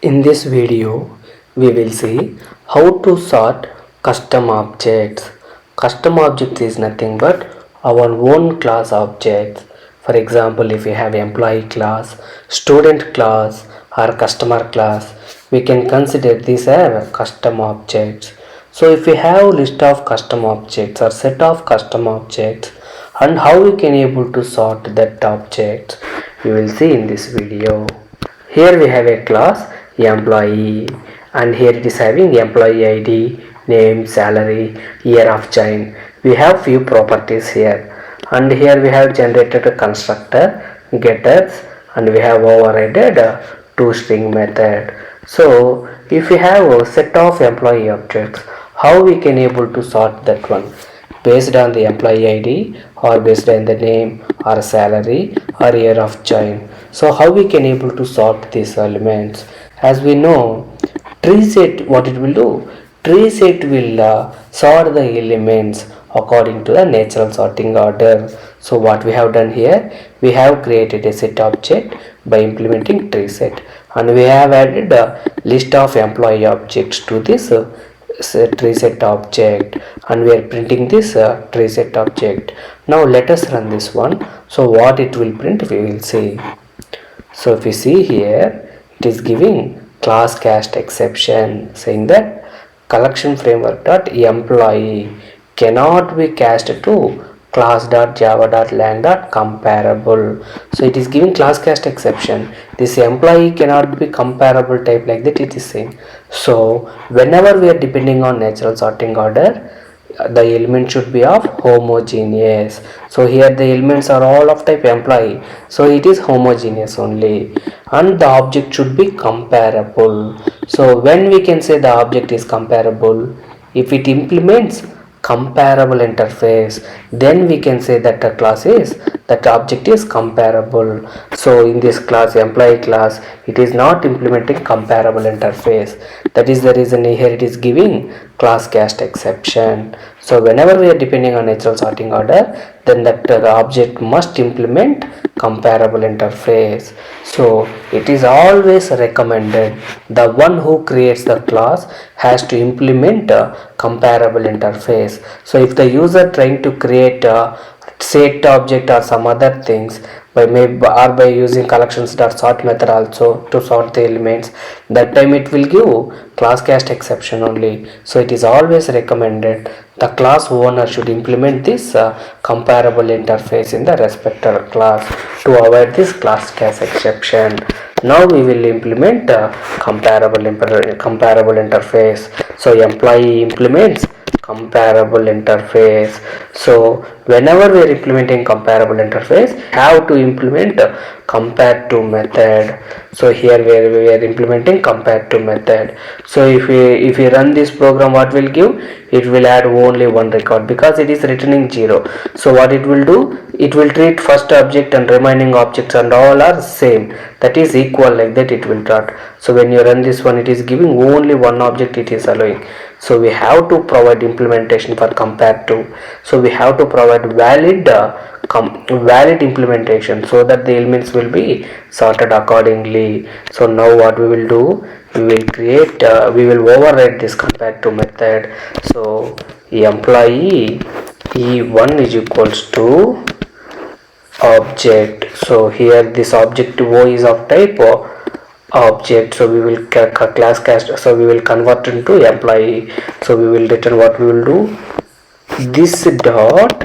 In this video, we will see how to sort custom objects. Custom object is nothing but our own class objects. For example, if we have employee class, student class or customer class, we can consider these as custom objects. So if we have list of custom objects or set of custom objects and how we can able to sort that object, we will see in this video. Here we have a class employee, and here it is having employee ID, name, salary, year of join. We have few properties here, and here we have generated a constructor, getters, and we have overridden toString method. So if we have a set of employee objects, how we can able to sort that one? Based on the employee ID or based on the name or salary or year of join. So how we can able to sort these elements? As we know, tree set, what it will do? Tree set will sort the elements according to the natural sorting order. So what we have done here, we have created a set object by implementing tree set, and we have added a list of employee objects to this tree set object, and we are printing this tree set object. Now let us run this one. So what it will print, we will see. So if you see here, it is giving class cast exception, saying that collection framework dot employee cannot be cast to class.java.lang.comparable. So it is giving class cast exception. This employee cannot be comparable type, like that it is saying. So whenever we are depending on natural sorting order, the element should be of homogeneous. So here the elements are all of type employee, so it is homogeneous only, and the object should be comparable. So when we can say the object is comparable, if it implements comparable interface, then we can say that the class is, that object is comparable. So in this class, employee class, it is not implementing comparable interface. That is the reason here it is giving class cast exception. So whenever we are depending on natural sorting order, then that object must implement comparable interface. So it is always recommended the one who creates the class has to implement a comparable interface. So if the user trying to create a set object or some other things by by using collections.sort method also to sort the elements, that time it will give class cast exception only. So it is always recommended the class owner should implement this comparable interface in the respective class to avoid this class cast exception. Now we will implement comparable interface. So employee implements comparable interface. So whenever we are implementing comparable interface, have to implement compare to method. So here where we are implementing compare to method. So if we run this program, what will give? It will add only one record because it is returning 0. So what it will do? It will treat first object and remaining objects and all are same, that is equal, like that it will treat. So when you run this one, it is giving only one object it is allowing. So we have to provide implementation for compare to. So we have to provide valid implementation so that the elements will be sorted accordingly. So now what we will do, we will create we will override this compare to method. So employee e1 is equals to object. So here this object O is of type object, so we will class cast, so we will convert into employee. So we will return, what we will do, this dot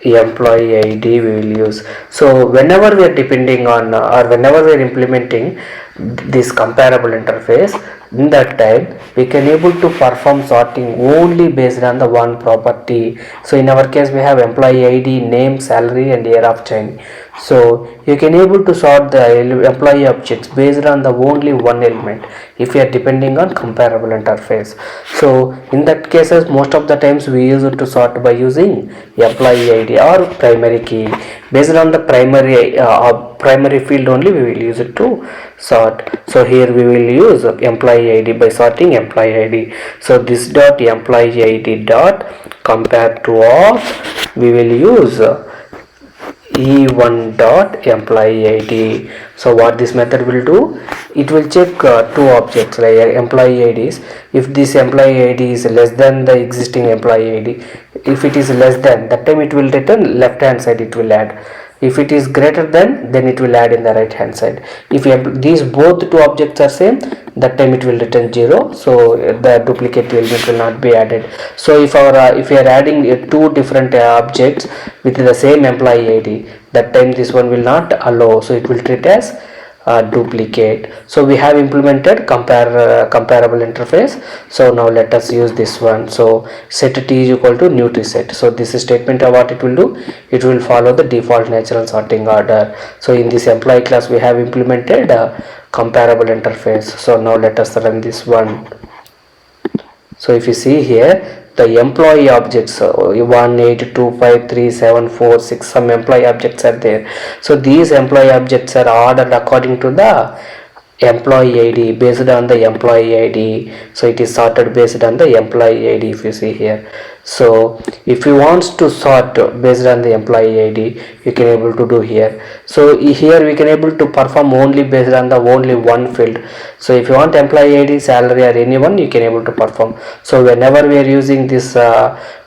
employee ID we will use. So whenever we are depending on or whenever we are implementing this comparable interface, in that time we can able to perform sorting only based on the one property. So in our case we have employee ID, name, salary and year of join. So you can able to sort the employee objects based on the only one element if you are depending on comparable interface. So in that cases, most of the times we use it to sort by using employee ID or primary key. Based on the primary field only we will use it to sort. So here we will use employee ID by sorting employee ID. So this dot employee ID dot compare to of, we will use e1 dot employee id. So what this method will do, it will check two objects like employee ids. If this employee id is less than the existing employee id, if it is less than, that time it will return left hand side, it will add. If it is greater than, then it will add in the right hand side. If these both two objects are same, that time it will return 0, so the duplicate element will not be added. So if we are adding two different objects with the same employee id, that time this one will not allow, so it will treat as duplicate. So we have implemented comparable interface. So now let us use this one. So set t is equal to new to set. So this statement of what it will do, it will follow the default natural sorting order. So in this employee class we have implemented comparable interface. So now let us run this one. So if you see here, the employee objects 1 8 2 5 3 7 4 6, some employee objects are there. So these employee objects are ordered according to the employee id, based on the employee id. So it is sorted based on the employee id, if you see here. So if you want to sort based on the employee id, you can able to do here. So here we can able to perform only based on the only one field. So if you want employee id, salary, or anyone, you can able to perform. So whenever we are using this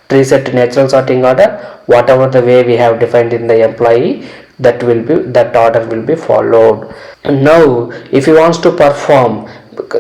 tree set natural sorting order, whatever the way we have defined in the employee, that order will be followed. Now if you want to perform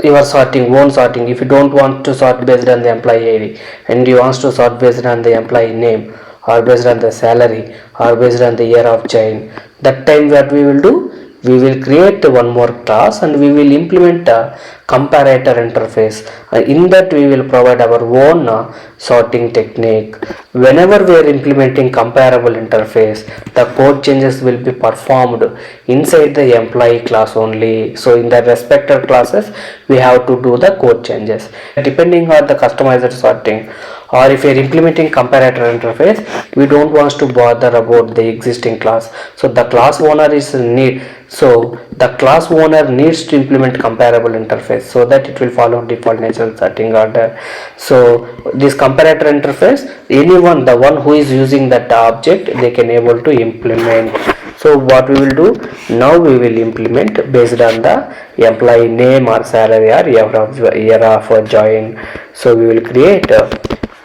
your own sorting, if you don't want to sort based on the employee id and you want to sort based on the employee name, or based on the salary, or based on the year of join, that time what we will do, we will create one more class and we will implement a comparator interface. In that we will provide our own sorting technique. Whenever we are implementing comparable interface, the code changes will be performed inside the employee class only. So in the respective classes we have to do the code changes depending on the customized sorting. Or if you are implementing comparator interface, we don't want to bother about the existing class. So the class owner is the class owner needs to implement comparable interface, so that it will follow default natural sorting order. So this comparator interface, anyone, the one who is using that object, they can able to implement. So what we will do now, we will implement based on the employee name or salary or year of join. So we will create a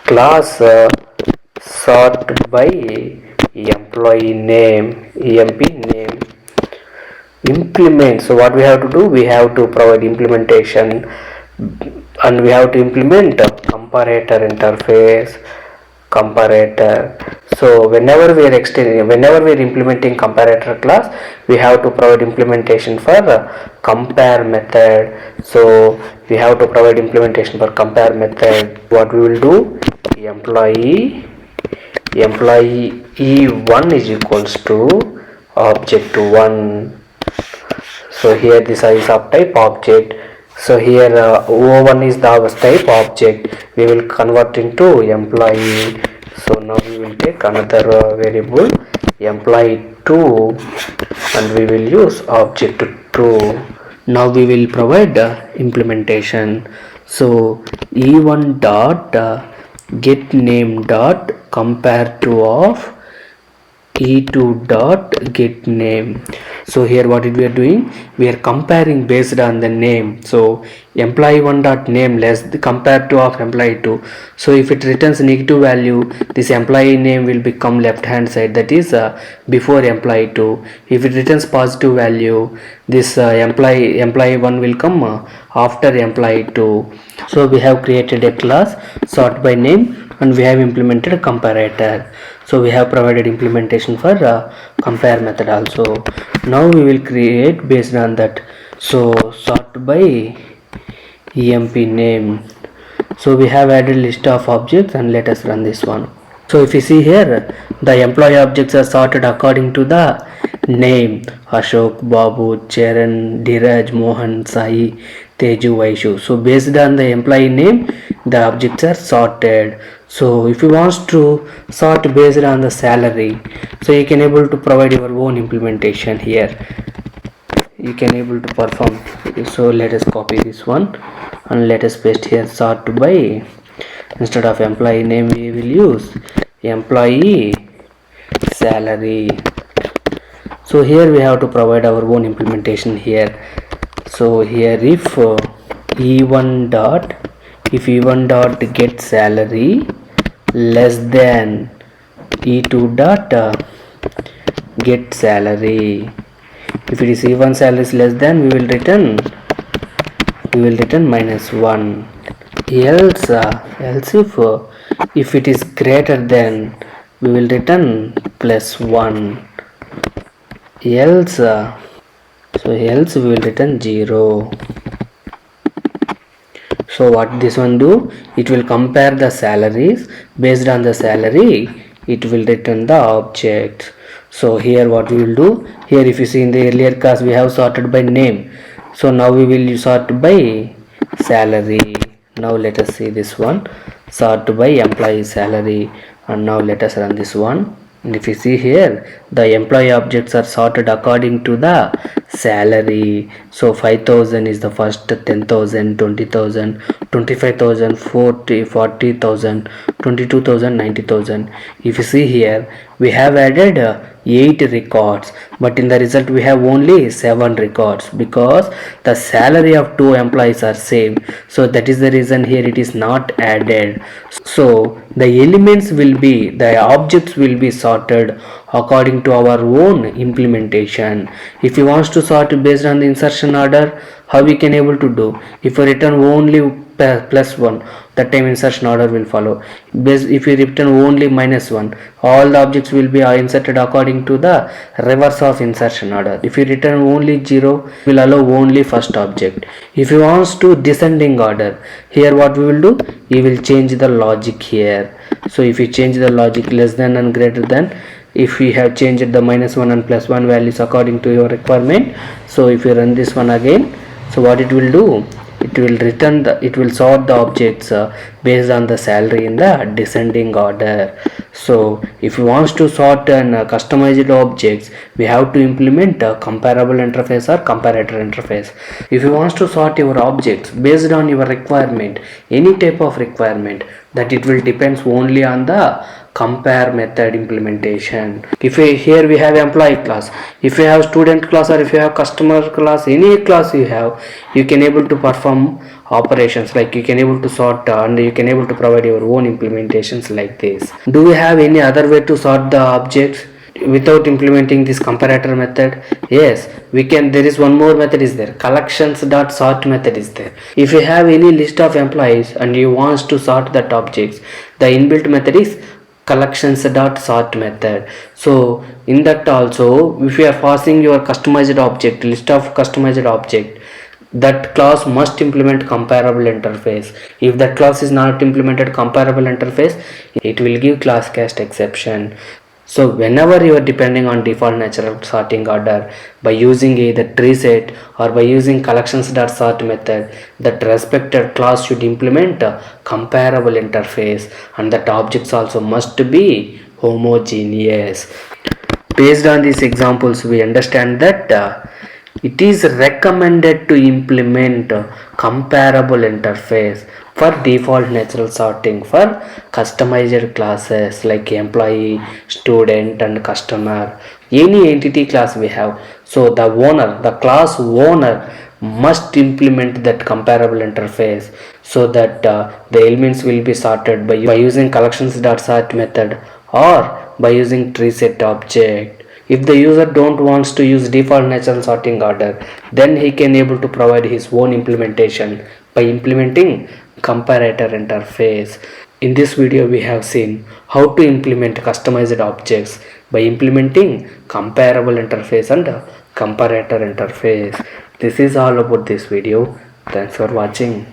class sort by employee name, emp name, implement. So what we have to do, we have to provide implementation and we have to implement a comparator interface, comparator. So whenever we are implementing comparator class, we have to provide implementation for compare method. So we have to provide implementation for compare method. What we will do, employee e1 is equals to object 1. So here the size of type object. So here o1 is the type object, we will convert into employee. So now we will take another variable employee 2 and we will use object 2. Now we will provide implementation. So e1 dot get name dot compare to of e2 dot get name. So here what we are doing, we are comparing based on the name. So employee 1 dot name less compared to of employee 2. So if it returns negative value, this employee name will become left hand side, that is before employee 2. If it returns positive value, this employee 1 will come after employee 2. So we have created a class sort by name and we have implemented a comparator. So we have provided implementation for compare method also. Now we will create based on that. So sort by emp name. So we have added list of objects and let us run this one. So if you see here, the employee objects are sorted according to the name: Ashok, Babu, Charan, Dheeraj, Mohan, Sai, Teju, Vaishu. So based on the employee name, the objects are sorted. So if you want to sort based on the salary, so you can able to provide your own implementation here. You can able to perform. So let us copy this one and let us paste here sort by. Instead of employee name, we will use employee salary. So here we have to provide our own implementation here. So here if e1 dot, if e1 dot get salary less than e2 dot get salary, if it is e1 salary is less than, we will return -1. Else if it is greater than, we will return +1. else else we will return 0. So what this one do, it will compare the salaries. Based on the salary, it will return the object. So here what we will do, here if you see in the earlier class we have sorted by name, so now we will sort by salary. Now let us see this one, sort by employee salary, and now let us run this one. And if you see here, the employee objects are sorted according to the salary. So 5000 is the first, 10,000, 20,000, 25,000, 40,000, 22,000, 90,000. If you see here, we have added 8 records, but in the result we have only 7 records because the salary of 2 employees are same. So that is the reason here it is not added. So the elements will be, the objects will be sorted according to our own implementation. If you want to sort based on the insertion order, how we can able to do? If we return only +1, that time insertion order will follow. If you return only -1, all the objects will be inserted according to the reverse of insertion order. If you return only 0, will allow only first object. If you want to descending order, here what we will do, you will change the logic here. So if you change the logic less than and greater than, if we have changed the -1 and +1 values according to your requirement, so if you run this one again, so what it will do, it will return the, it will sort the objects based on the salary in the descending order. So if you want to sort and customized objects, we have to implement a comparable interface or comparator interface. If you want to sort your objects based on your requirement, any type of requirement, that it will depends only on the compare method implementation. If we, here we have employee class, if you have student class, or if you have customer class, any class you have, you can able to perform operations, like you can able to sort and you can able to provide your own implementations like this. Do we have any other way to sort the objects without implementing this comparator method? Yes, we can. There is one more method is there, collections.sort method is there. If you have any list of employees and you want to sort that objects, the inbuilt method is collections.sort method. So in that also, if you are passing your customized object, list of customized object, that class must implement comparable interface. If that class is not implemented comparable interface, it will give class cast exception. So whenever you are depending on default natural sorting order by using either tree set or by using collections.sort method, that respected class should implement a comparable interface, and that objects also must be homogeneous. Based on these examples, we understand that it is recommended to implement comparable interface for default natural sorting for customized classes like employee, student and customer, any entity class we have. So the owner, the class owner must implement that comparable interface, so that the elements will be sorted by using collections.sort method or by using tree set object. If the user don't wants to use default natural sorting order, then he can able to provide his own implementation by implementing comparator interface. In this video we have seen how to implement customized objects by implementing comparable interface and comparator interface. This is all about this video. Thanks for watching.